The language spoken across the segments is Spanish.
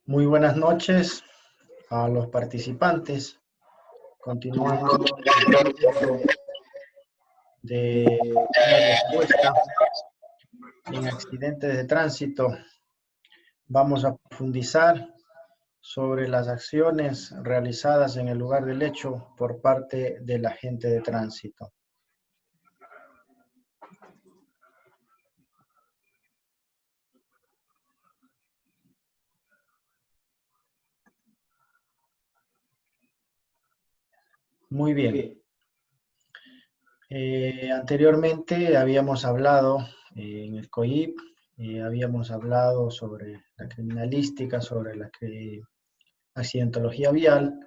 Muy buenas noches a los participantes. Continuando el proceso de una respuesta en accidentes de tránsito, vamos a profundizar sobre las acciones realizadas en el lugar del hecho por parte del agente de tránsito. Muy bien. Anteriormente habíamos hablado en el COIP, habíamos hablado sobre la criminalística, sobre la accidentología vial,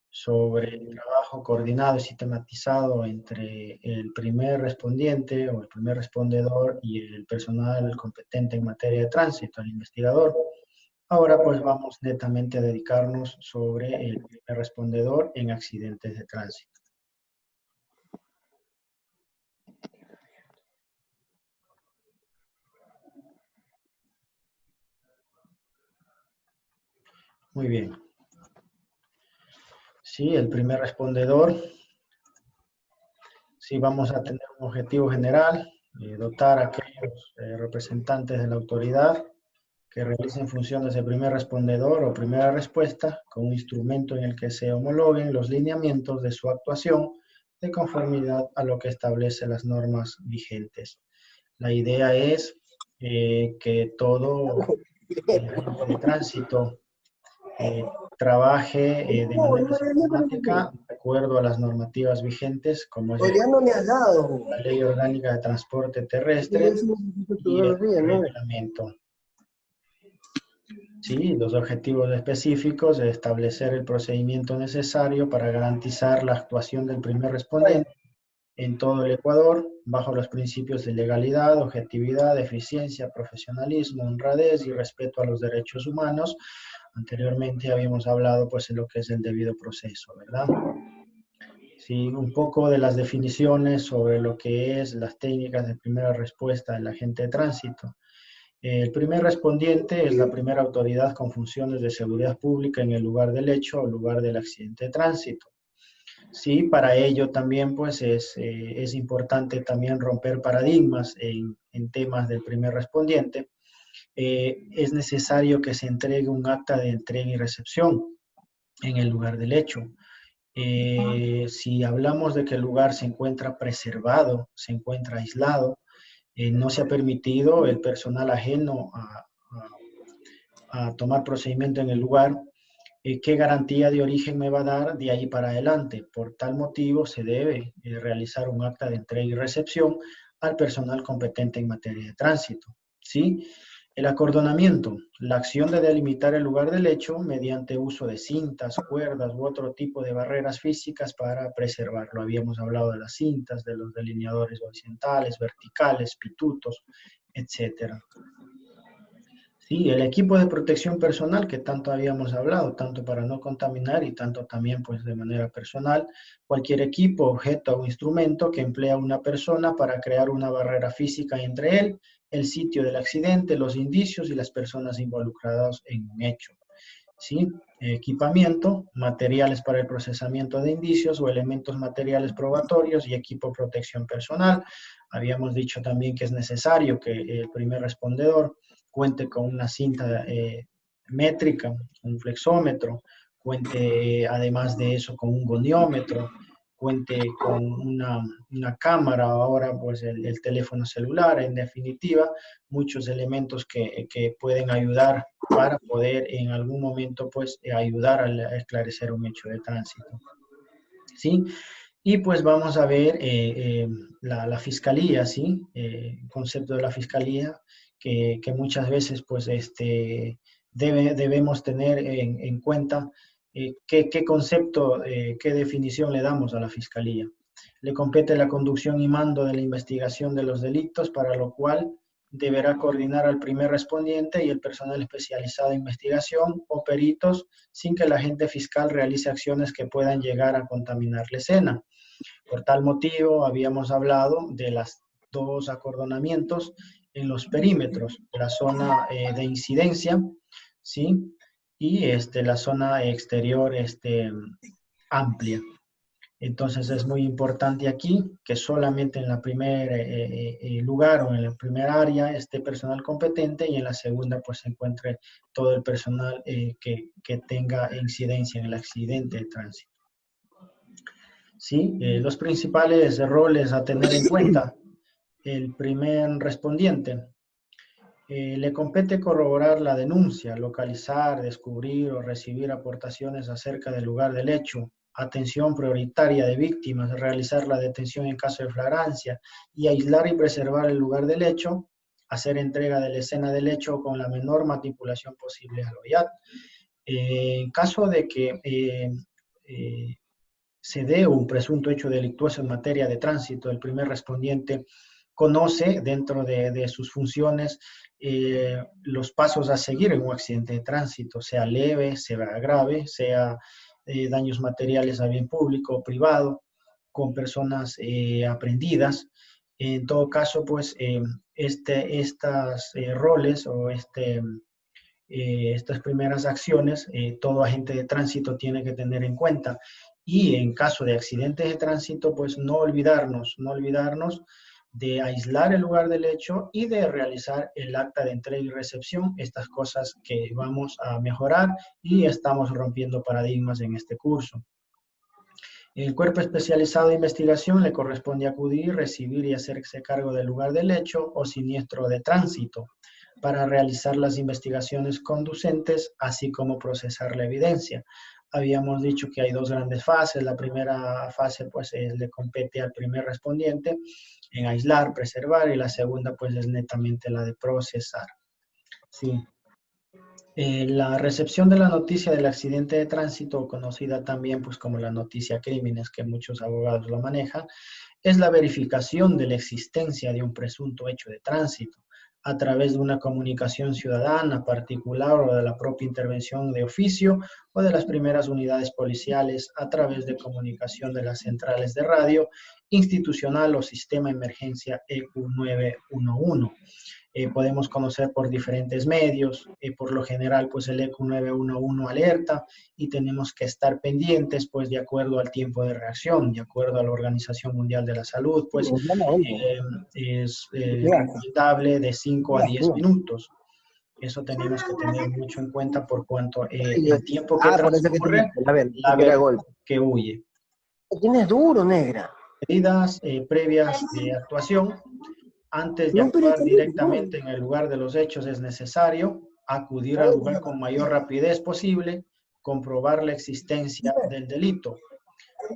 sobre el trabajo coordinado y sistematizado entre el primer respondiente o el primer respondedor y el personal competente en materia de tránsito, el investigador. Ahora pues vamos netamente a dedicarnos sobre el primer respondedor en accidentes de tránsito. Muy bien. Sí, el primer respondedor. Sí, vamos a tener un objetivo general, dotar a aquellos representantes de la autoridad que realicen funciones de primer respondedor o primera respuesta con un instrumento en el que se homologuen los lineamientos de su actuación de conformidad a lo que establece las normas vigentes. La idea es que todo agente de tránsito trabaje de manera sistemática de acuerdo a las normativas vigentes, como es la Ley Orgánica de Transporte Terrestre y el reglamento. Sí, los objetivos específicos de establecer el procedimiento necesario para garantizar la actuación del primer respondiente en todo el Ecuador, bajo los principios de legalidad, objetividad, eficiencia, profesionalismo, honradez y respeto a los derechos humanos. Anteriormente habíamos hablado pues de lo que es el debido proceso, ¿verdad? Sí, un poco de las definiciones sobre lo que es las técnicas de primera respuesta del agente de tránsito. El primer respondiente es la primera autoridad con funciones de seguridad pública en el lugar del hecho o lugar del accidente de tránsito. Sí, para ello también pues es importante también romper paradigmas en temas del primer respondiente. Es necesario que se entregue un acta de entrega y recepción en el lugar del hecho. Si hablamos de que el lugar se encuentra preservado, se encuentra aislado, no se ha permitido el personal ajeno a tomar procedimiento en el lugar, ¿qué garantía de origen me va a dar de ahí para adelante? Por tal motivo se debe realizar un acta de entrega y recepción al personal competente en materia de tránsito, ¿sí? El acordonamiento, la acción de delimitar el lugar del hecho mediante uso de cintas, cuerdas u otro tipo de barreras físicas para preservarlo. Habíamos hablado de las cintas, de los delineadores horizontales, verticales, pitutos, etcétera. Sí, el equipo de protección personal que tanto habíamos hablado, tanto para no contaminar y tanto también pues de manera personal, cualquier equipo, objeto o instrumento que emplea una persona para crear una barrera física entre él, el sitio del accidente, los indicios y las personas involucradas en un hecho. ¿Sí? Equipamiento, materiales para el procesamiento de indicios o elementos materiales probatorios y equipo de protección personal. Habíamos dicho también que es necesario que el primer respondedor cuente con una cinta métrica, un flexómetro, cuente además de eso con un goniómetro, cuente con una cámara, ahora pues el teléfono celular, en definitiva, muchos elementos que pueden ayudar para poder en algún momento pues ayudar a esclarecer un hecho de tránsito. ¿Sí? Y pues vamos a ver la fiscalía, ¿sí? El concepto de la fiscalía que muchas veces pues debemos tener en cuenta qué concepto, qué definición le damos a la fiscalía. Le compete la conducción y mando de la investigación de los delitos, para lo cual deberá coordinar al primer respondiente y el personal especializado en investigación o peritos sin que el agente fiscal realice acciones que puedan llegar a contaminar la escena. Por tal motivo, habíamos hablado de los dos acordonamientos en los perímetros, la zona de incidencia, ¿sí? y la zona exterior amplia. Entonces es muy importante aquí que solamente en la primer lugar o en la primera área esté personal competente y en la segunda pues se encuentre todo el personal que tenga incidencia en el accidente de tránsito. ¿Sí? Los principales roles a tener en cuenta. El primer respondiente. Le compete corroborar la denuncia, localizar, descubrir o recibir aportaciones acerca del lugar del hecho, atención prioritaria de víctimas, realizar la detención en caso de flagrancia y aislar y preservar el lugar del hecho, hacer entrega de la escena del hecho con la menor manipulación posible al OIAT. En caso de que se dé un presunto hecho delictuoso en materia de tránsito, el primer respondiente conoce dentro de sus funciones los pasos a seguir en un accidente de tránsito, sea leve, sea grave, sea daños materiales a bien público o privado, con personas aprendidas. En todo caso, pues, estas roles o estas primeras acciones, todo agente de tránsito tiene que tener en cuenta. Y en caso de accidentes de tránsito, pues no olvidarnos de aislar el lugar del hecho y de realizar el acta de entrega y recepción, estas cosas que vamos a mejorar y estamos rompiendo paradigmas en este curso. El cuerpo especializado de investigación le corresponde acudir, recibir y hacerse cargo del lugar del hecho o siniestro de tránsito para realizar las investigaciones conducentes, así como procesar la evidencia. Habíamos dicho que hay dos grandes fases. La primera fase, pues, le compete al primer respondiente en aislar, preservar, y la segunda, pues, es netamente la de procesar. Sí. La recepción de la noticia del accidente de tránsito, conocida también pues, como la noticia crímenes, que muchos abogados lo manejan, es la verificación de la existencia de un presunto hecho de tránsito a través de una comunicación ciudadana particular o de la propia intervención de oficio o de las primeras unidades policiales a través de comunicación de las centrales de radio institucional o sistema de emergencia EQ 911. Podemos conocer por diferentes medios, por lo general pues el EQ 911 alerta y tenemos que estar pendientes pues de acuerdo al tiempo de reacción, de acuerdo a la Organización Mundial de la Salud, pues es recomendable de 5 a 10 minutos. Eso tenemos que tener mucho en cuenta por cuanto el tiempo que transcurre, la velocidad que huye. Tienes duro, negra. Medidas previas de actuación. Antes de actuar directamente en el lugar de los hechos es necesario acudir al lugar con mayor rapidez posible, comprobar la existencia del delito,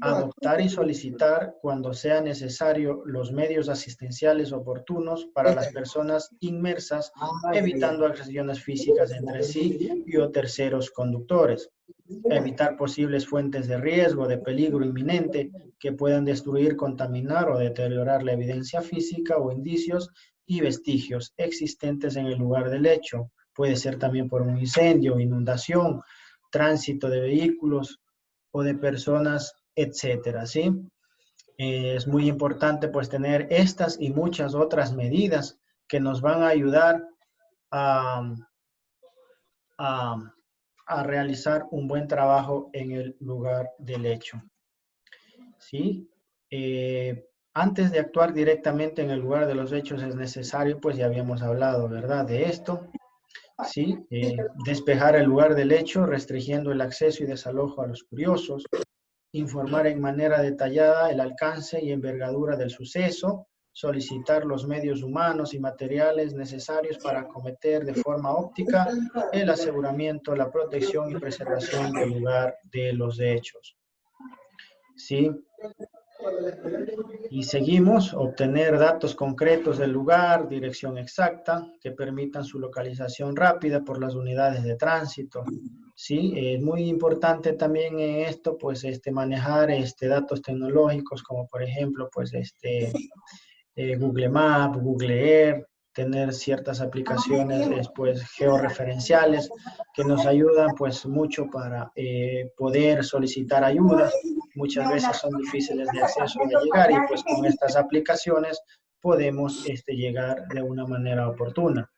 adoptar y solicitar cuando sea necesario los medios asistenciales oportunos para las personas inmersas, evitando agresiones físicas entre sí y o terceros conductores. Evitar posibles fuentes de riesgo, de peligro inminente que puedan destruir, contaminar o deteriorar la evidencia física o indicios y vestigios existentes en el lugar del hecho. Puede ser también por un incendio, inundación, tránsito de vehículos o de personas, etcétera, ¿sí? Es muy importante pues tener estas y muchas otras medidas que nos van a ayudar a realizar un buen trabajo en el lugar del hecho. ¿Sí? Antes de actuar directamente en el lugar de los hechos es necesario, pues ya habíamos hablado, ¿verdad? De esto. ¿Sí? Despejar el lugar del hecho, restringiendo el acceso y desalojo a los curiosos. Informar en manera detallada el alcance y envergadura del suceso. Solicitar los medios humanos y materiales necesarios para acometer de forma óptica el aseguramiento, la protección y preservación del lugar de los hechos. ¿Sí? Y seguimos, obtener datos concretos del lugar, dirección exacta, que permitan su localización rápida por las unidades de tránsito. Sí, es muy importante también en esto, pues, manejar datos tecnológicos, como por ejemplo, pues, Google Maps, Google Earth, tener ciertas aplicaciones pues, georreferenciales que nos ayudan pues mucho para poder solicitar ayuda. Muchas veces son difíciles de acceso y de llegar y pues con estas aplicaciones podemos llegar de una manera oportuna.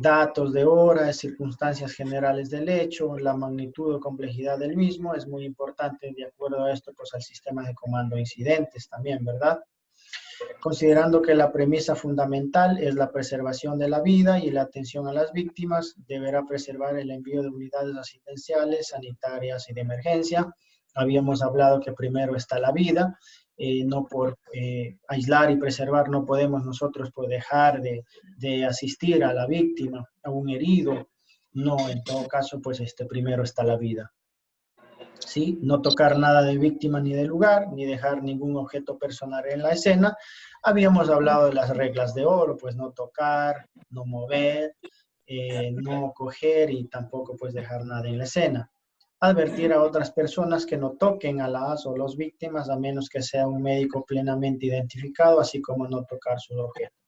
datos de hora, circunstancias generales del hecho, la magnitud o complejidad del mismo. Es muy importante, de acuerdo a esto, pues al sistema de comando de incidentes también, ¿verdad? Considerando que la premisa fundamental es la preservación de la vida y la atención a las víctimas, deberá preservar el envío de unidades asistenciales, sanitarias y de emergencia. Habíamos hablado que primero está la vida, no por aislar y preservar no podemos nosotros pues, dejar de asistir a la víctima, a un herido. No, en todo caso, pues primero está la vida. ¿Sí? No tocar nada de víctima ni de lugar, ni dejar ningún objeto personal en la escena. Habíamos hablado de las reglas de oro, pues no tocar, no mover, no coger y tampoco pues dejar nada en la escena. Advertir a otras personas que no toquen a las o los víctimas a menos que sea un médico plenamente identificado, así como no tocar sus objetos.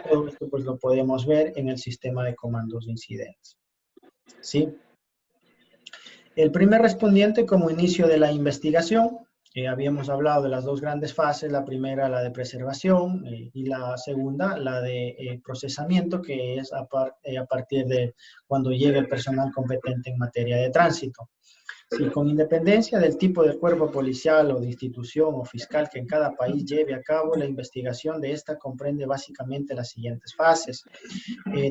Todo esto pues lo podemos ver en el sistema de comandos de incidentes. ¿Sí? El primer respondiente como inicio de la investigación, habíamos hablado de las dos grandes fases, la primera la de preservación y la segunda la de procesamiento, que es a partir de cuando llega el personal competente en materia de tránsito. Sí, con independencia del tipo de cuerpo policial o de institución o fiscal que en cada país lleve a cabo, la investigación de esta comprende básicamente las siguientes fases.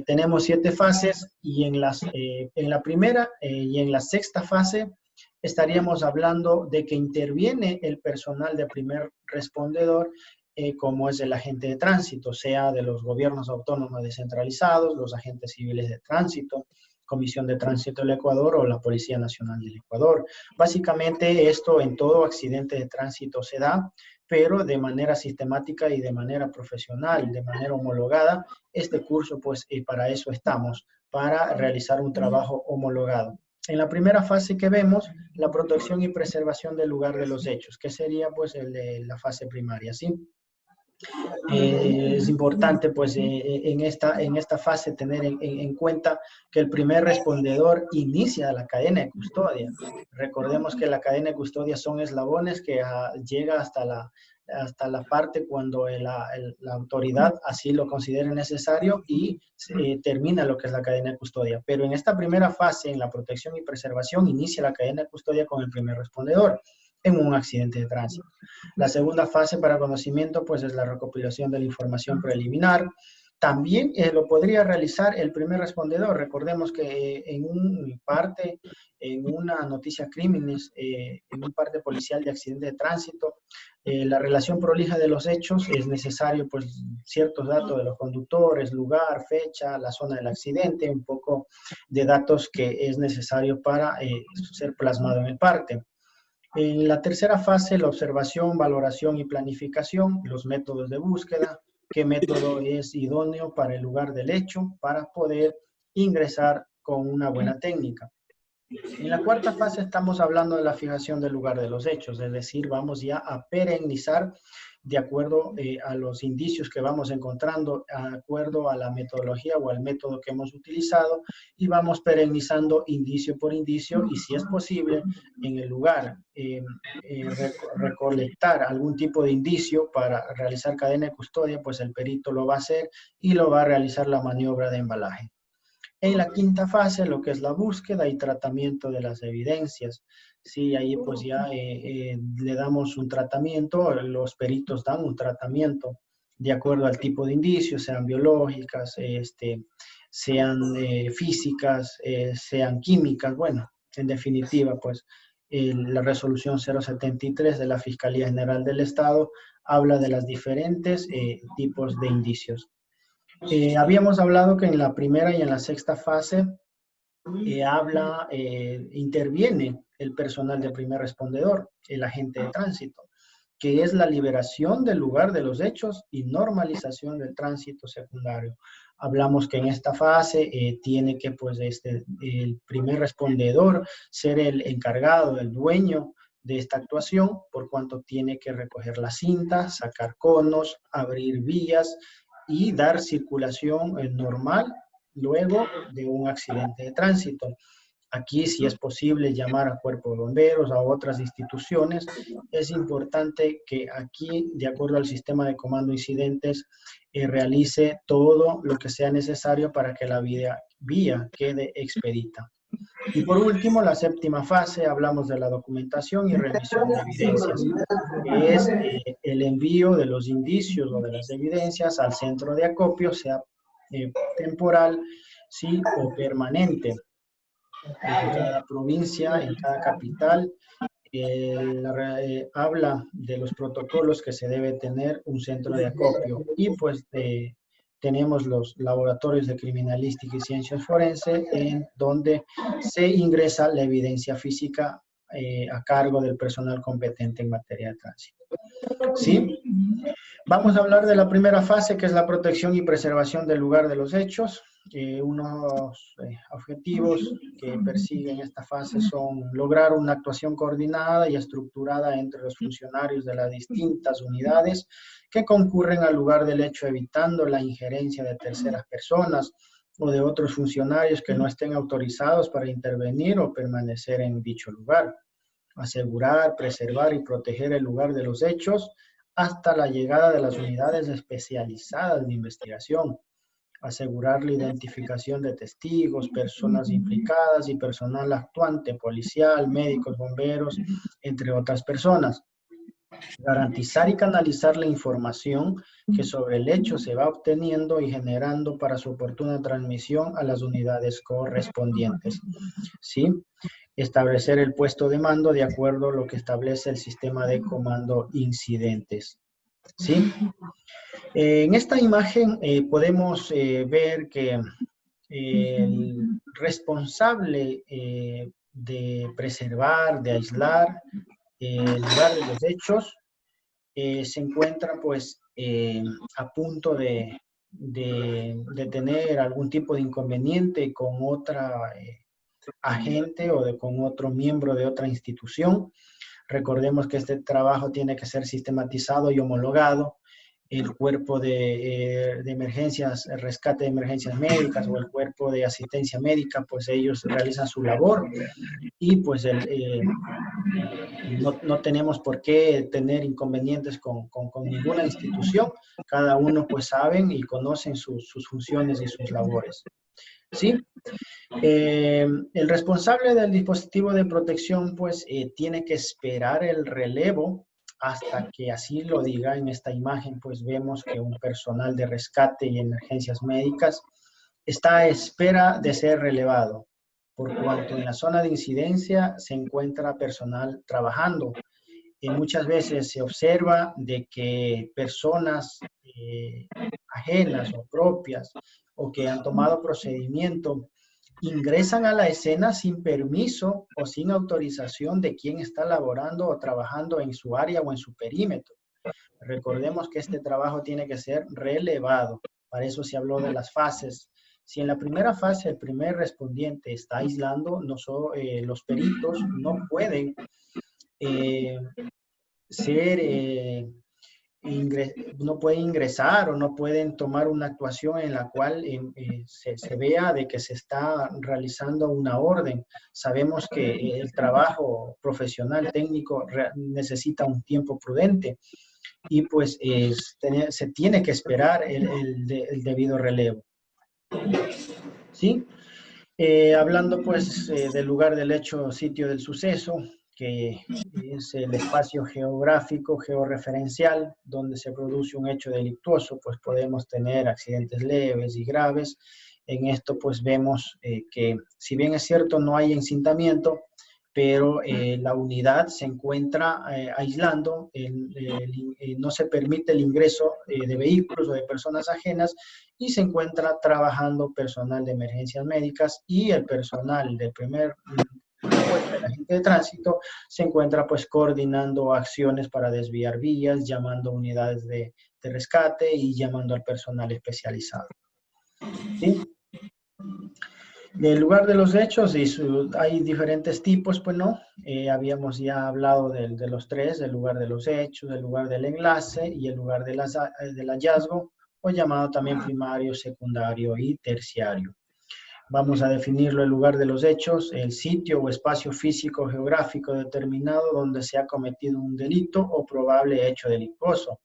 Tenemos 7 fases y en la primera y en la sexta fase estaríamos hablando de que interviene el personal de primer respondedor, como es el agente de tránsito, sea de los gobiernos autónomos descentralizados, los agentes civiles de tránsito, Comisión de Tránsito del Ecuador o la Policía Nacional del Ecuador. Básicamente esto en todo accidente de tránsito se da, pero de manera sistemática y de manera profesional, de manera homologada. Este curso, pues, para eso estamos, para realizar un trabajo homologado. En la primera fase que vemos, la protección y preservación del lugar de los hechos, que sería, pues, la fase primaria, ¿sí? Es importante pues en esta fase tener en cuenta que el primer respondedor inicia la cadena de custodia. Recordemos que la cadena de custodia son eslabones que llega hasta la parte cuando la autoridad así lo considere necesario y termina lo que es la cadena de custodia. Pero en esta primera fase, en la protección y preservación, inicia la cadena de custodia con el primer respondedor en un accidente de tránsito. La segunda fase para conocimiento, pues, es la recopilación de la información preliminar. También lo podría realizar el primer respondedor. Recordemos que en una noticia crímenes, en un parte policial de accidente de tránsito, la relación prolija de los hechos es necesario, pues, ciertos datos de los conductores, lugar, fecha, la zona del accidente, un poco de datos que es necesario para ser plasmado en el parte. En la tercera fase, la observación, valoración y planificación, los métodos de búsqueda, qué método es idóneo para el lugar del hecho para poder ingresar con una buena técnica. En la cuarta fase estamos hablando de la fijación del lugar de los hechos, es decir, vamos ya a perennizar de acuerdo a los indicios que vamos encontrando, de acuerdo a la metodología o al método que hemos utilizado, y vamos perennizando indicio por indicio y, si es posible, en el lugar recolectar algún tipo de indicio para realizar cadena de custodia, pues el perito lo va a hacer y lo va a realizar la maniobra de embalaje. En la quinta fase, lo que es la búsqueda y tratamiento de las evidencias. Sí, ahí pues ya le damos un tratamiento, los peritos dan un tratamiento de acuerdo al tipo de indicios, sean biológicas, sean físicas, sean químicas. Bueno, en definitiva, pues la resolución 073 de la Fiscalía General del Estado habla de los diferentes tipos de indicios. Habíamos hablado que en la primera y en la sexta fase interviene el personal de primer respondedor, el agente de tránsito, que es la liberación del lugar de los hechos y normalización del tránsito secundario. Hablamos que en esta fase tiene que, pues, el primer respondedor ser el encargado, el dueño de esta actuación, por cuanto tiene que recoger la cinta, sacar conos, abrir vías y dar circulación normal luego de un accidente de tránsito. Aquí, si es posible, llamar a cuerpo de bomberos, a otras instituciones. Es importante que aquí, de acuerdo al sistema de comando de incidentes, realice todo lo que sea necesario para que la vía quede expedita. Y por último, la séptima fase, hablamos de la documentación y remisión de evidencias, que es el envío de los indicios o de las evidencias al centro de acopio, sea temporal, sí, o permanente. En cada provincia, en cada capital, habla de los protocolos que se debe tener un centro de acopio. Y pues tenemos los laboratorios de criminalística y ciencias forenses en donde se ingresa la evidencia física a cargo del personal competente en materia de tránsito. ¿Sí? Vamos a hablar de la primera fase, que es la protección y preservación del lugar de los hechos. Unos objetivos que persiguen esta fase son lograr una actuación coordinada y estructurada entre los funcionarios de las distintas unidades que concurren al lugar del hecho, evitando la injerencia de terceras personas o de otros funcionarios que no estén autorizados para intervenir o permanecer en dicho lugar. Asegurar, preservar y proteger el lugar de los hechos hasta la llegada de las unidades especializadas de investigación. Asegurar la identificación de testigos, personas implicadas y personal actuante, policial, médicos, bomberos, entre otras personas. Garantizar y canalizar la información que sobre el hecho se va obteniendo y generando para su oportuna transmisión a las unidades correspondientes. ¿Sí? Establecer el puesto de mando de acuerdo a lo que establece el sistema de comando incidentes. ¿Sí? En esta imagen podemos ver que el responsable de preservar, de aislar el lugar de los hechos se encuentra pues a punto de tener algún tipo de inconveniente con otra agente o con otro miembro de otra institución. Recordemos que este trabajo tiene que ser sistematizado y homologado. El cuerpo de emergencias, el rescate de emergencias médicas o el cuerpo de asistencia médica, pues ellos realizan su labor y pues no tenemos por qué tener inconvenientes con ninguna institución. Cada uno pues saben y conocen sus funciones y sus labores. ¿Sí? El responsable del dispositivo de protección pues tiene que esperar el relevo hasta que así lo diga. En esta imagen pues vemos que un personal de rescate y emergencias médicas está a espera de ser relevado, por cuanto en la zona de incidencia se encuentra personal trabajando. Y muchas veces se observa de que personas ajenas o propias o que han tomado procedimiento ingresan a la escena sin permiso o sin autorización de quien está laborando o trabajando en su área o en su perímetro. Recordemos que este trabajo tiene que ser relevado. Para eso se habló de las fases. Si en la primera fase el primer respondiente está aislando, los peritos no pueden no pueden ingresar o no pueden tomar una actuación en la cual se vea de que se está realizando una orden. Sabemos que el trabajo profesional técnico necesita un tiempo prudente y pues se tiene que esperar el debido relevo. ¿Sí? Hablando pues del lugar del hecho, sitio del suceso, que es el espacio geográfico, georreferencial, donde se produce un hecho delictuoso, pues podemos tener accidentes leves y graves. En esto pues vemos que si bien es cierto no hay encintamiento, pero la unidad se encuentra aislando, no se permite el ingreso de vehículos o de personas ajenas y se encuentra trabajando personal de emergencias médicas y el personal del primer puesto, el agente de tránsito, se encuentra pues coordinando acciones para desviar vías, llamando unidades de rescate y llamando al personal especializado. ¿Sí? Del lugar de los hechos, hay diferentes tipos, pues no, habíamos ya hablado de los tres, el lugar de los hechos, el lugar del enlace y el lugar del hallazgo, o llamado también primario, secundario y terciario. Vamos a definirlo el lugar de los hechos, el sitio o espacio físico geográfico determinado donde se ha cometido un delito o probable hecho delictuoso.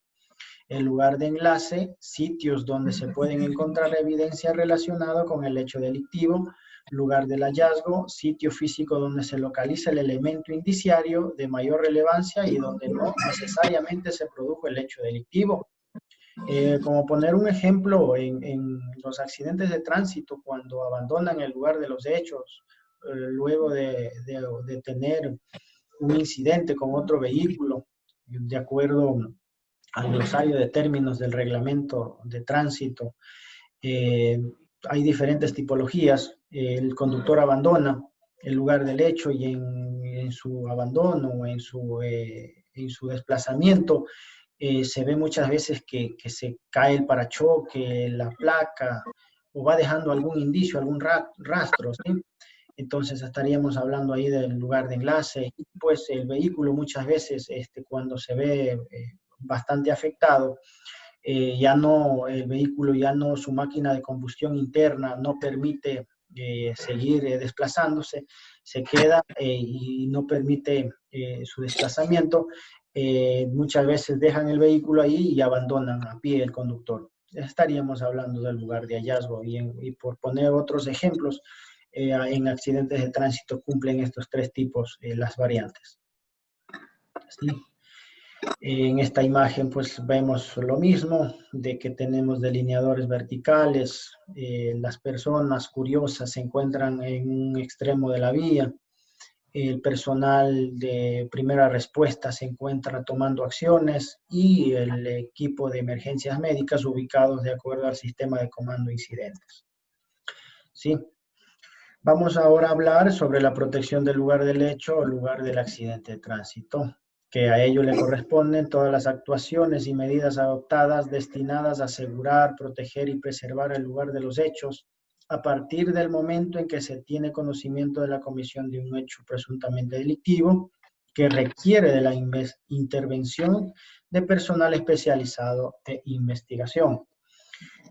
El lugar de enlace, sitios donde se pueden encontrar evidencia relacionada con el hecho delictivo. Lugar del hallazgo, sitio físico donde se localiza el elemento indiciario de mayor relevancia y donde no necesariamente se produjo el hecho delictivo. Como poner un ejemplo, en los accidentes de tránsito, cuando abandonan el lugar de los hechos, luego de tener un incidente con otro vehículo, de acuerdo al glosario de términos del reglamento de tránsito, hay diferentes tipologías. El conductor abandona el lugar del hecho y en su abandono o en su desplazamiento, se ve muchas veces que se cae el parachoque, la placa, o va dejando algún indicio, algún rastro, ¿sí? Entonces estaríamos hablando ahí del lugar de enlace. Pues el vehículo muchas veces, cuando se ve bastante afectado, ya no, el vehículo ya no, su máquina de combustión interna no permite seguir desplazándose, se queda y no permite su desplazamiento. Muchas veces dejan el vehículo ahí y abandonan a pie el conductor. Estaríamos hablando del lugar de hallazgo y por poner otros ejemplos, en accidentes de tránsito cumplen estos tres tipos las variantes. ¿Sí? En esta imagen pues vemos lo mismo, de que tenemos delineadores verticales, las personas curiosas se encuentran en un extremo de la vía, el personal de primera respuesta se encuentra tomando acciones y el equipo de emergencias médicas ubicados de acuerdo al sistema de comando de incidentes. ¿Sí? Vamos ahora a hablar sobre la protección del lugar del hecho o lugar del accidente de tránsito, que a ello le corresponden todas las actuaciones y medidas adoptadas destinadas a asegurar, proteger y preservar el lugar de los hechos a partir del momento en que se tiene conocimiento de la comisión de un hecho presuntamente delictivo que requiere de la intervención de personal especializado de investigación.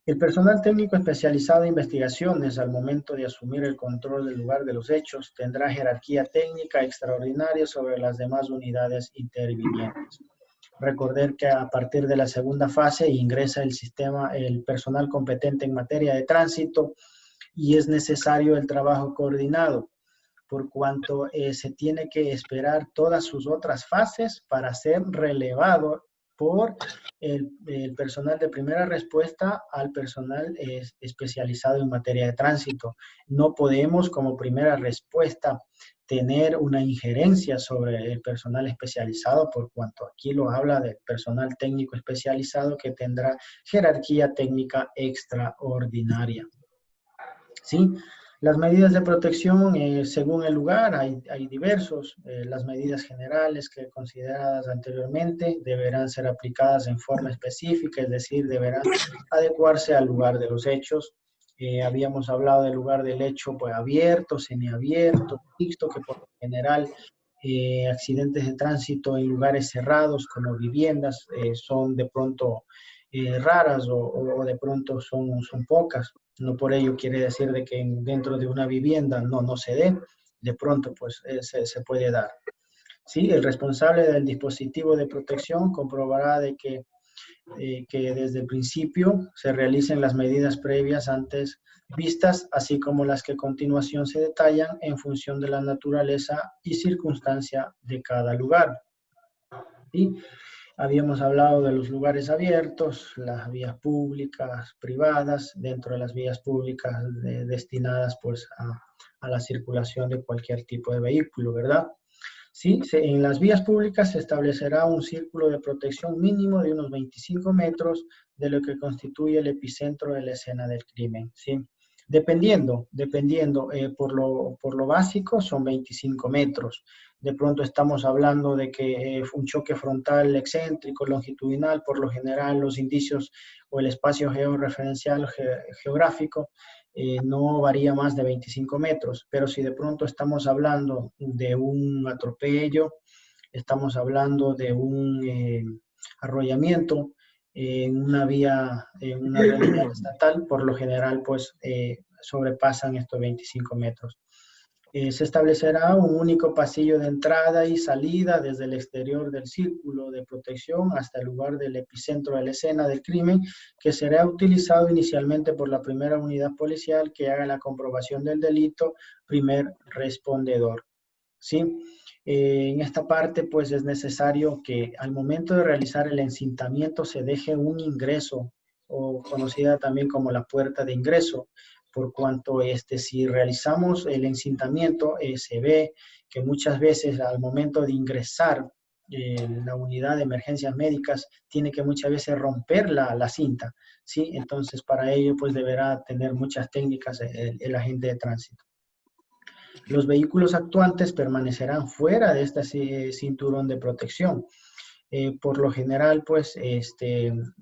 El personal técnico especializado en investigaciones, al momento de asumir el control del lugar de los hechos, tendrá jerarquía técnica extraordinaria sobre las demás unidades intervinientes. Recordar que a partir de la segunda fase ingresa el personal competente en materia de tránsito y es necesario el trabajo coordinado, por cuanto se tiene que esperar todas sus otras fases para ser relevado por el personal de primera respuesta al personal especializado en materia de tránsito. No podemos como primera respuesta tener una injerencia sobre el personal especializado, por cuanto aquí lo habla del personal técnico especializado que tendrá jerarquía técnica extraordinaria. ¿Sí? Las medidas de protección, según el lugar, hay diversos. Las medidas generales que consideradas anteriormente deberán ser aplicadas en forma específica, es decir, deberán adecuarse al lugar de los hechos. Habíamos hablado del lugar del hecho pues, abierto, semiabierto, mixto, que por lo general accidentes de tránsito en lugares cerrados como viviendas son de pronto raras o de pronto son pocas. No por ello quiere decir de que dentro de una vivienda no se dé, de pronto pues se puede dar. ¿Sí? El responsable del dispositivo de protección comprobará de que desde el principio se realicen las medidas previas antes vistas, así como las que a continuación se detallan en función de la naturaleza y circunstancia de cada lugar. ¿Sí? Habíamos hablado de los lugares abiertos, las vías públicas, privadas, dentro de las vías públicas destinadas pues a la circulación de cualquier tipo de vehículo, ¿verdad? Sí, en las vías públicas se establecerá un círculo de protección mínimo de unos 25 metros de lo que constituye el epicentro de la escena del crimen, ¿sí? Dependiendo, por lo básico son 25 metros. De pronto estamos hablando de que fue un choque frontal excéntrico, longitudinal, por lo general los indicios o el espacio georreferencial geográfico no varía más de 25 metros, pero si de pronto estamos hablando de un atropello, estamos hablando de un arrollamiento, en una vía estatal, por lo general, pues sobrepasan estos 25 metros. Se establecerá un único pasillo de entrada y salida desde el exterior del círculo de protección hasta el lugar del epicentro de la escena del crimen, que será utilizado inicialmente por la primera unidad policial que haga la comprobación del delito, primer respondedor. ¿Sí? En esta parte, pues es necesario que al momento de realizar el encintamiento se deje un ingreso, o conocida también como la puerta de ingreso, por cuanto si realizamos el encintamiento, se ve que muchas veces al momento de ingresar la unidad de emergencias médicas tiene que muchas veces romper la cinta, ¿sí? Entonces, para ello, pues deberá tener muchas técnicas el agente de tránsito. Los vehículos actuantes permanecerán fuera de este cinturón de protección. Por lo general, pues,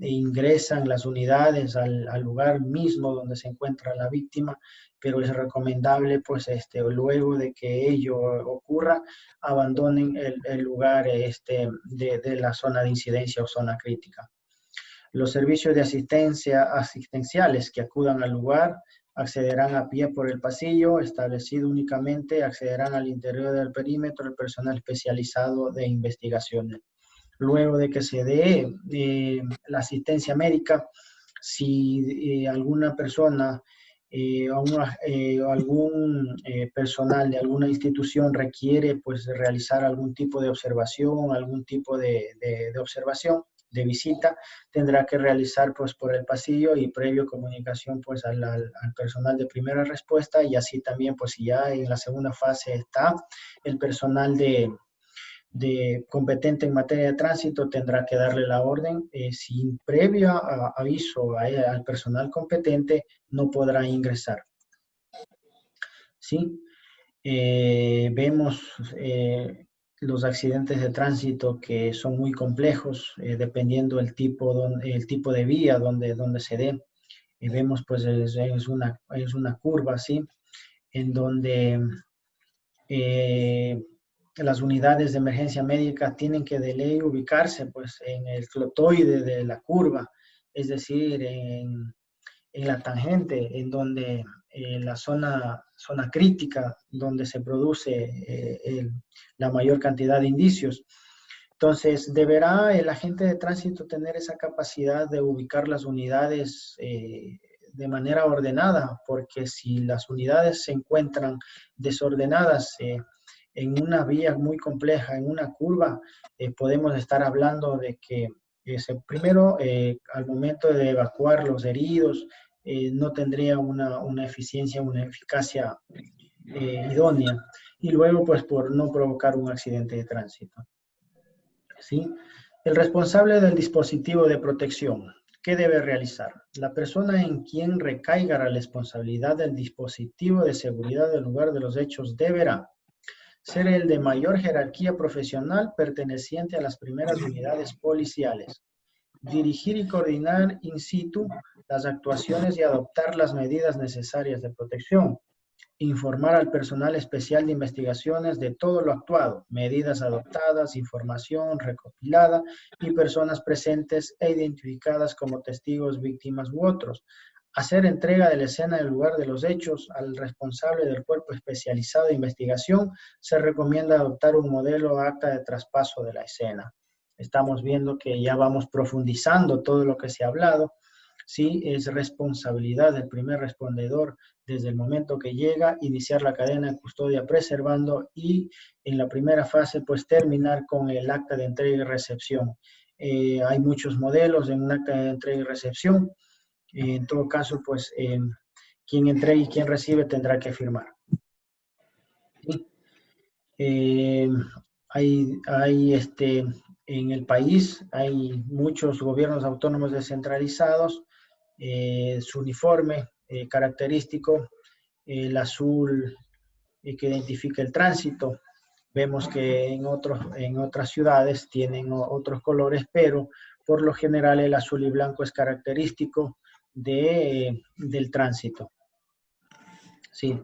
ingresan las unidades al lugar mismo donde se encuentra la víctima, pero es recomendable, pues, luego de que ello ocurra, abandonen el lugar de la zona de incidencia o zona crítica. Los servicios de asistenciales que acudan al lugar accederán a pie por el pasillo establecido únicamente, accederán al interior del perímetro el personal especializado de investigaciones. Luego de que se dé la asistencia médica, si alguna persona o algún personal de alguna institución requiere pues realizar algún tipo de observación, algún tipo de observación, de visita, tendrá que realizar pues por el pasillo y previo comunicación pues al personal de primera respuesta, y así también pues si ya en la segunda fase está el personal de competente en materia de tránsito, tendrá que darle la orden, sin previo aviso al personal competente no podrá ingresar. ¿Sí? Vemos los accidentes de tránsito que son muy complejos, dependiendo el tipo de vía donde se dé. Vemos pues es una curva, ¿sí? En donde las unidades de emergencia médica tienen que de ley ubicarse pues en el clotoide de la curva, es decir, en la tangente, en donde la zona crítica, donde se produce la mayor cantidad de indicios. Entonces, deberá el agente de tránsito tener esa capacidad de ubicar las unidades de manera ordenada, porque si las unidades se encuentran desordenadas en una vía muy compleja, en una curva, podemos estar hablando de que primero, al momento de evacuar los heridos, no tendría una eficiencia, una eficacia idónea, y luego pues por no provocar un accidente de tránsito. ¿Sí? El responsable del dispositivo de protección, ¿qué debe realizar? La persona en quien recaiga la responsabilidad del dispositivo de seguridad del lugar de los hechos deberá ser el de mayor jerarquía profesional perteneciente a las primeras unidades policiales, dirigir y coordinar in situ las actuaciones y adoptar las medidas necesarias de protección, informar al personal especial de investigaciones de todo lo actuado, medidas adoptadas, información recopilada y personas presentes e identificadas como testigos, víctimas u otros. Hacer entrega de la escena del lugar de los hechos al responsable del cuerpo especializado de investigación. Se recomienda adoptar un modelo acta de traspaso de la escena. Estamos viendo que ya vamos profundizando todo lo que se ha hablado. Sí, es responsabilidad del primer respondedor desde el momento que llega, iniciar la cadena de custodia preservando y en la primera fase pues terminar con el acta de entrega y recepción. Hay muchos modelos en un acta de entrega y recepción. En todo caso pues quien entrega y quien recibe tendrá que firmar. ¿Sí? En el país hay muchos gobiernos autónomos descentralizados. Su uniforme característico, el azul que identifica el tránsito. Vemos que en otras ciudades tienen otros colores, pero por lo general el azul y blanco es característico del tránsito. Sí.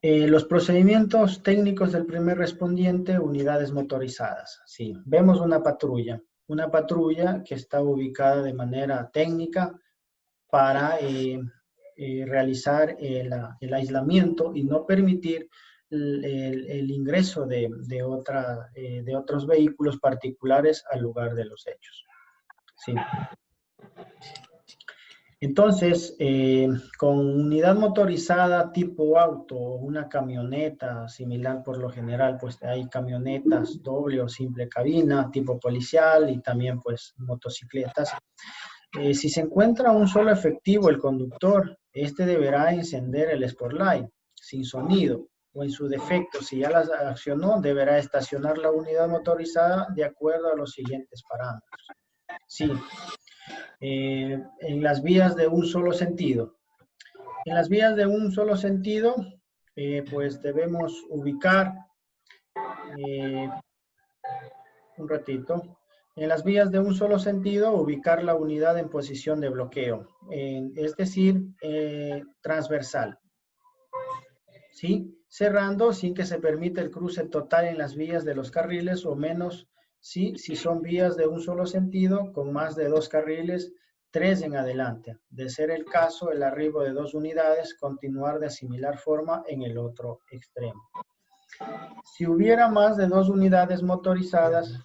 Los procedimientos técnicos del primer respondiente, unidades motorizadas. Sí, vemos una patrulla. una patrulla que está ubicada de manera técnica para realizar el aislamiento y no permitir el ingreso de otros vehículos particulares al lugar de los hechos. Sí. Entonces, con unidad motorizada tipo auto o una camioneta similar por lo general, pues hay camionetas doble o simple cabina tipo policial y también pues motocicletas. Si se encuentra un solo efectivo, el conductor, este deberá encender el Spotlight sin sonido o en su defecto, si ya las accionó, deberá estacionar la unidad motorizada de acuerdo a los siguientes parámetros. Sí. En las vías de un solo sentido. En las vías de un solo sentido, pues debemos ubicar, un ratito, en las vías de un solo sentido, ubicar la unidad en posición de bloqueo, es decir, transversal. ¿Sí? Cerrando sin que se permita el cruce total en las vías de los carriles o menos si son vías de un solo sentido con más de 2 carriles, 3 en adelante. De ser el caso, el arribo de 2 unidades, continuar de similar forma en el otro extremo. Si hubiera más de 2 unidades motorizadas,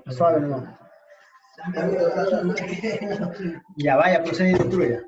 suave no. Ya vaya, procede y destruya.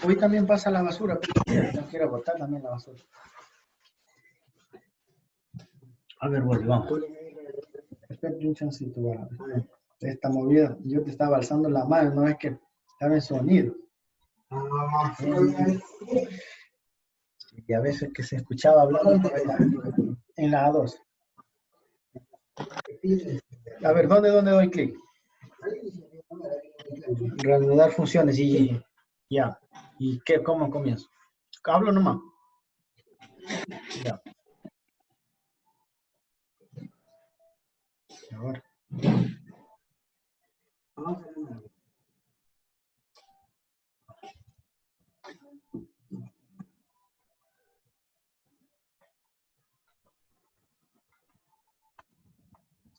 Hoy también pasa la basura, no quiero botar también la basura. A ver, Wally, vamos. Espérate un chancito, esta movida, yo te estaba alzando la mano, no es que estaba en sonido. Y a veces que se escuchaba hablando en la A2. A ver, ¿dónde doy clic? Reanudar funciones y ya. ¿Y qué? ¿Cómo comienzo? Hablo nomás. Ya. Ahora.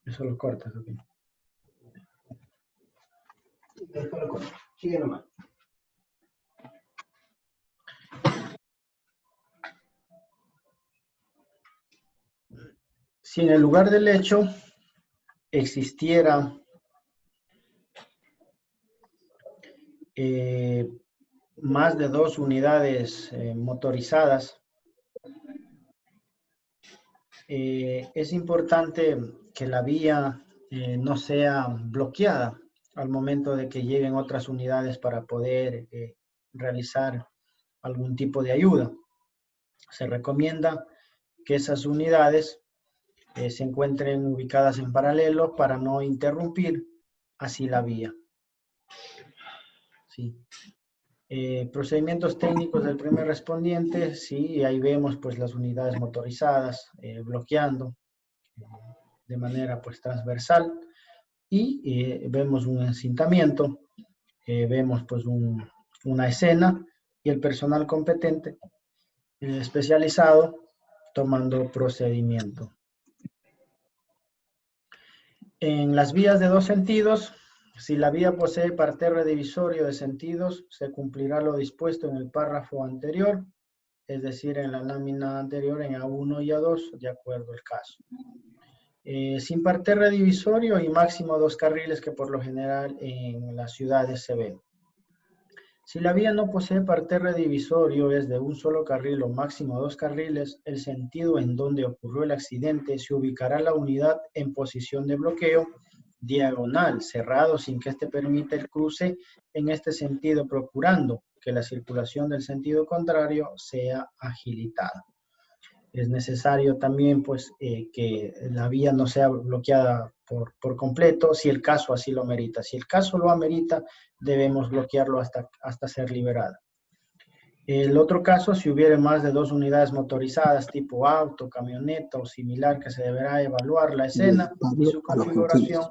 Eso lo cortas, ok. Eso lo cortas. Sigue nomás. Si en el lugar del hecho existiera más de 2 unidades motorizadas, es importante que la vía no sea bloqueada al momento de que lleguen otras unidades para poder realizar algún tipo de ayuda. Se recomienda que esas unidades se encuentren ubicadas en paralelo para no interrumpir así la vía. Sí. Procedimientos técnicos del primer respondiente, sí, ahí vemos pues las unidades motorizadas bloqueando de manera pues transversal y vemos un encintamiento, vemos pues una escena y el personal competente especializado tomando procedimiento. En las vías de 2 sentidos, si la vía posee parterre divisorio de sentidos, se cumplirá lo dispuesto en el párrafo anterior, es decir, en la lámina anterior en A1 y A2, de acuerdo al caso. Sin parterre divisorio y máximo 2 carriles que por lo general en las ciudades se ven. Si la vía no posee parterre divisorio, es de un solo carril o máximo 2 carriles, el sentido en donde ocurrió el accidente se ubicará la unidad en posición de bloqueo diagonal, cerrado sin que éste permita el cruce en este sentido, procurando que la circulación del sentido contrario sea agilitada. Es necesario también pues, que la vía no sea bloqueada por completo, si el caso así lo amerita. Si el caso lo amerita, debemos bloquearlo hasta ser liberada. El otro caso, si hubiere más de 2 unidades motorizadas, tipo auto, camioneta o similar, que se deberá evaluar la escena y su configuración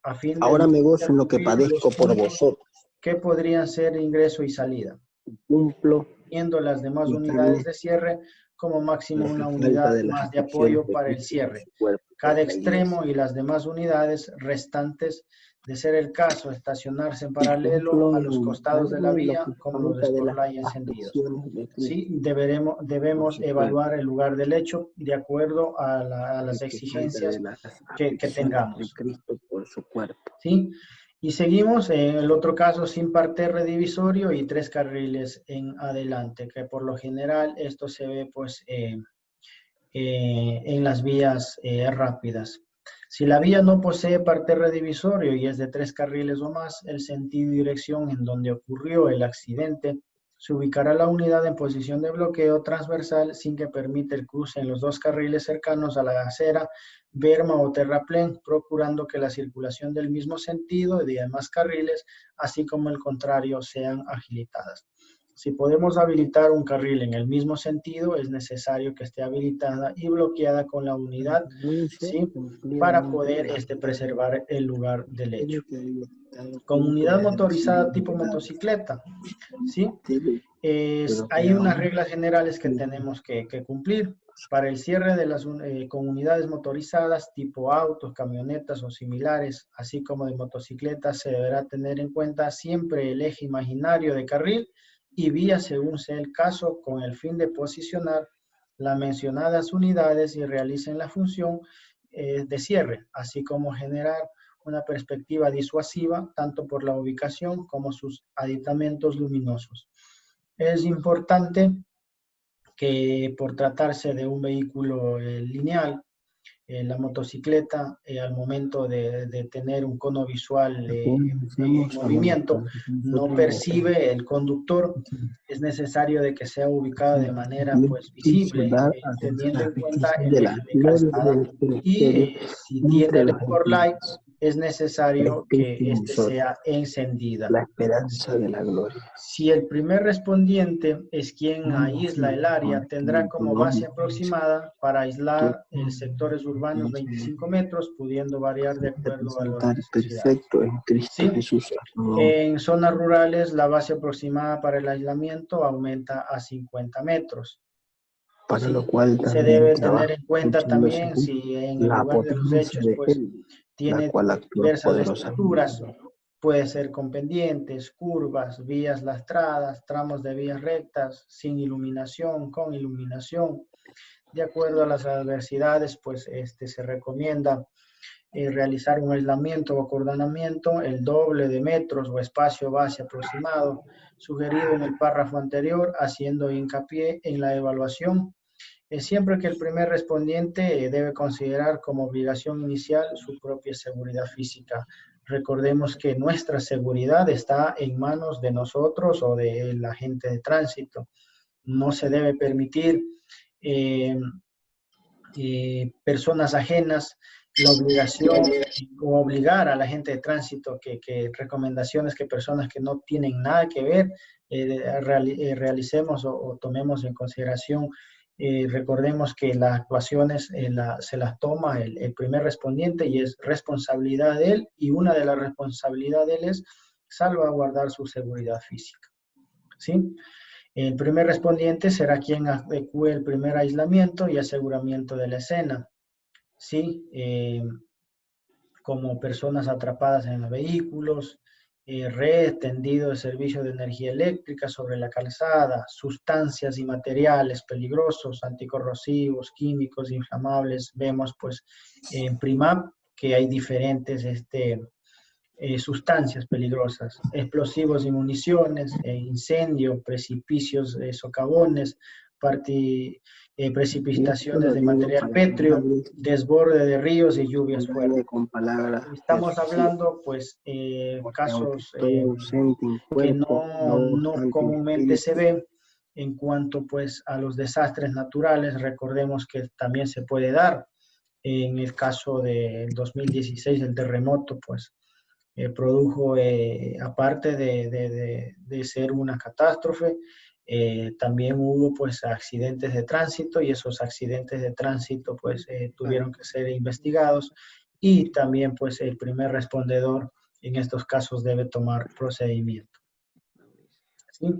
a fin de... Ahora me gozo en lo que padezco por vosotros. Que podrían ser ingreso y salida. Cumplo. Viendo las demás unidades de cierre como máximo una unidad más de apoyo para el cierre. Cada extremo y las demás unidades restantes, de ser el caso, estacionarse en paralelo a los costados de la vía como los sportlights encendidos. Sí, debemos evaluar el lugar del hecho de acuerdo a las exigencias que tengamos. ¿Sí? Y seguimos en el otro caso sin parterre divisorio y 3 carriles en adelante, que por lo general esto se ve pues en las vías rápidas. Si la vía no posee parterre divisorio y es de 3 carriles o más, el sentido y dirección en donde ocurrió el accidente, se ubicará la unidad en posición de bloqueo transversal sin que permita el cruce en los 2 carriles cercanos a la acera, berma o terraplén, procurando que la circulación del mismo sentido y de demás carriles, así como el contrario, sean agilitadas. Si podemos habilitar un carril en el mismo sentido, es necesario que esté habilitada y bloqueada con la unidad, ¿sí? Para poder preservar el lugar del hecho. Con unidad motorizada tipo motocicleta, ¿sí? Hay unas reglas generales que tenemos que cumplir. Para el cierre de las con unidades motorizadas tipo autos, camionetas o similares, así como de motocicletas, se deberá tener en cuenta siempre el eje imaginario de carril y vía según sea el caso, con el fin de posicionar las mencionadas unidades y realicen la función de cierre, así como generar una perspectiva disuasiva tanto por la ubicación como sus aditamentos luminosos. Es importante que por tratarse de un vehículo lineal, la motocicleta al momento de tener un cono visual en movimiento no percibe el conductor. Es necesario de que sea ubicado de manera pues visible, teniendo en cuenta el eje de calzada. Y si tiene el spotlight, es necesario que Espíritu éste sea encendida. la esperanza de la gloria. Si el primer respondiente es quien aísla el área, tendrá como base aproximada para aislar sectores urbanos 25 metros, pudiendo variar de acuerdo a las necesidades. Perfecto en Cristo ¿Sí? Jesús. En zonas rurales, la base aproximada para el aislamiento aumenta a 50 metros. Para ¿Sí? lo cual Se también debe trabaja tener en cuenta escuchando también según si en el la lugar de los potencia hechos, de pues, Él, la tiene cual actúa diversas poderosamente. estructuras, puede ser con pendientes, curvas, vías lastradas, tramos de vías rectas, sin iluminación, con iluminación. De acuerdo a las adversidades, pues se recomienda realizar un aislamiento o acordonamiento, el doble de metros o espacio base aproximado, sugerido en el párrafo anterior, haciendo hincapié en la evaluación. Siempre que el primer respondiente debe considerar como obligación inicial su propia seguridad física. Recordemos que nuestra seguridad está en manos de nosotros o del agente de tránsito. No se debe permitir personas ajenas la obligación o obligar a la gente de tránsito que recomendaciones que personas que no tienen nada que ver realicemos o tomemos en consideración. Recordemos que las actuaciones se las toma el primer respondiente y es responsabilidad de él, y una de las responsabilidades de él es salvaguardar su seguridad física. ¿Sí? El primer respondiente será quien adecue el primer aislamiento y aseguramiento de la escena. ¿Sí? Como personas atrapadas en los vehículos, red, tendido de servicio de energía eléctrica sobre la calzada, sustancias y materiales peligrosos, anticorrosivos, químicos, inflamables. Vemos pues en PRIMAP que hay diferentes sustancias peligrosas, explosivos y municiones, incendio, precipicios, socavones, precipitaciones de material pétreo, desborde de ríos y lluvias fuertes. Estamos hablando, pues, casos que no comúnmente se ven. En cuanto, pues, a los desastres naturales, recordemos que también se puede dar. En el caso del 2016, el terremoto, pues, produjo, aparte de ser una catástrofe, también hubo pues accidentes de tránsito, y esos accidentes de tránsito pues tuvieron que ser investigados, y también pues el primer respondedor en estos casos debe tomar procedimiento. ¿Sí?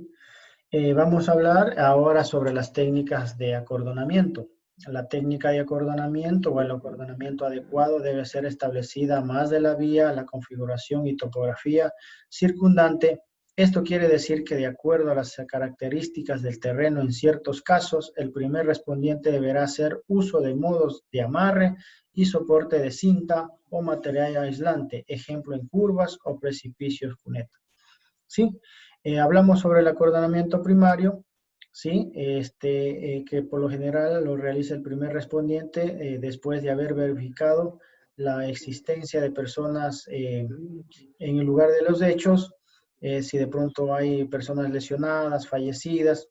Vamos a hablar ahora sobre las técnicas de acordonamiento. La técnica de acordonamiento o el acordonamiento adecuado debe ser establecida más de la vía, la configuración y topografía circundante. Esto quiere decir que de acuerdo a las características del terreno, en ciertos casos, el primer respondiente deberá hacer uso de modos de amarre y soporte de cinta o material aislante, ejemplo en curvas o precipicios cuneta. ¿Sí? Hablamos sobre el acordonamiento primario, ¿sí? Que por lo general lo realiza el primer respondiente después de haber verificado la existencia de personas en el lugar de los hechos, si de pronto hay personas lesionadas, fallecidas,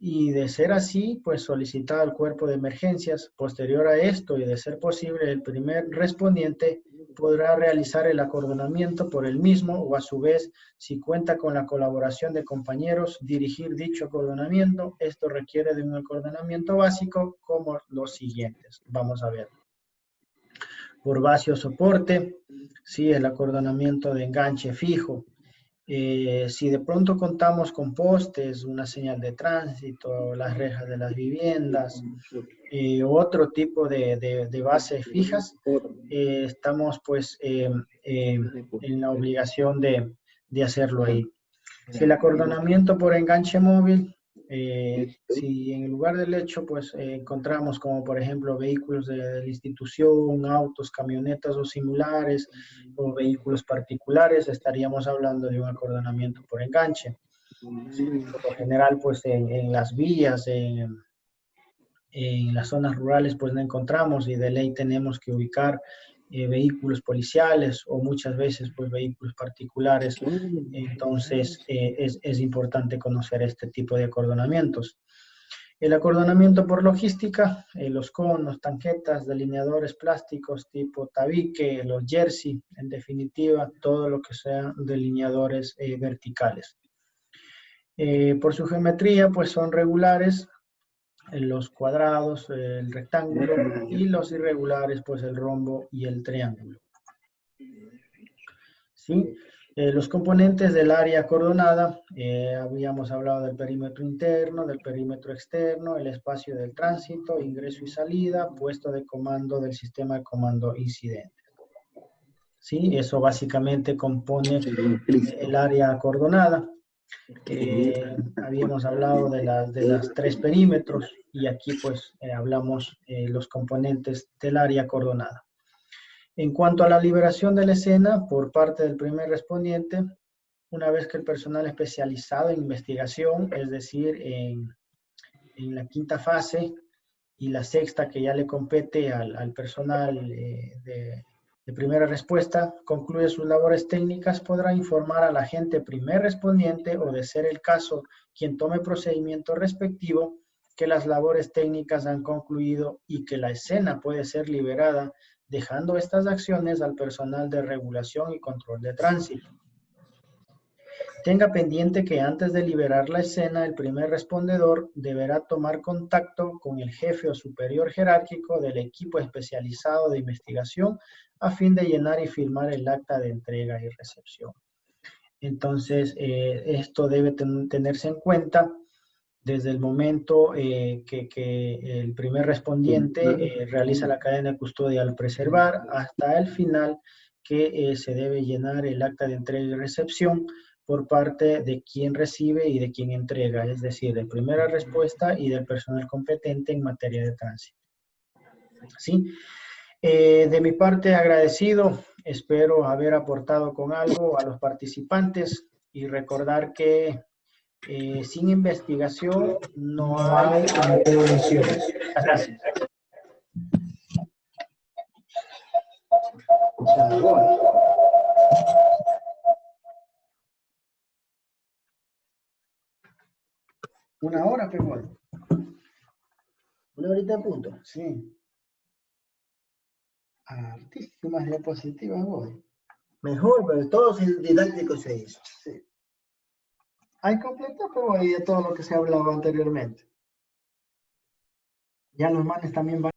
y de ser así, pues solicitar al cuerpo de emergencias. Posterior a esto, y de ser posible, el primer respondiente podrá realizar el acordonamiento por él mismo, o a su vez, si cuenta con la colaboración de compañeros, dirigir dicho acordonamiento. Esto requiere de un acordonamiento básico como los siguientes. Vamos a ver. Por base o soporte, sí, el acordonamiento de enganche fijo. Si de pronto contamos con postes, una señal de tránsito, las rejas de las viviendas, otro tipo de bases fijas, estamos pues en la obligación de hacerlo ahí. Si el acordonamiento por enganche móvil, si en el lugar del hecho pues encontramos como por ejemplo vehículos de la institución, autos, camionetas o similares, o vehículos particulares, estaríamos hablando de un acordonamiento por enganche. Por lo general pues en las vías, en las zonas rurales pues no encontramos, y de ley tenemos que ubicar vehículos policiales o muchas veces pues vehículos particulares. Entonces es importante conocer este tipo de acordonamientos. El acordonamiento por logística, los conos, tanquetas, delineadores plásticos tipo tabique, los jersey, en definitiva, todo lo que sean delineadores verticales. Por su geometría, pues son regulares, los cuadrados, el rectángulo, y los irregulares, pues el rombo y el triángulo. ¿Sí? Los componentes del área acordonada, habíamos hablado del perímetro interno, del perímetro externo, el espacio del tránsito, ingreso y salida, puesto de comando del sistema de comando incidente. ¿Sí? Eso básicamente compone el área acordonada. Habíamos hablado de las 3 perímetros y aquí pues hablamos los componentes del área acordonada. En cuanto a la liberación de la escena por parte del primer respondiente, una vez que el personal especializado en investigación, es decir, en la 5ª fase y la 6ª que ya le compete al personal de primera respuesta, concluye sus labores técnicas, podrá informar al agente primer respondiente o, de ser el caso, quien tome procedimiento respectivo, que las labores técnicas han concluido y que la escena puede ser liberada, dejando estas acciones al personal de regulación y control de tránsito. Tenga pendiente que antes de liberar la escena, el primer respondedor deberá tomar contacto con el jefe o superior jerárquico del equipo especializado de investigación a fin de llenar y firmar el acta de entrega y recepción. Entonces, esto debe tenerse en cuenta desde el momento que el primer respondiente realiza la cadena de custodia al preservar hasta el final que se debe llenar el acta de entrega y recepción por parte de quien recibe y de quien entrega, es decir, de primera respuesta y del personal competente en materia de tránsito. ¿Sí? De mi parte, agradecido, espero haber aportado con algo a los participantes y recordar que sin investigación no hay evolución. Gracias. Una hora, pegó. Una horita de punto. Sí. Artísimas diapositivas, voy. Mejor, pero todo didáctico se hizo. Sí. Hay completo, pero hay de todo lo que se ha hablado anteriormente. Ya los manes también van.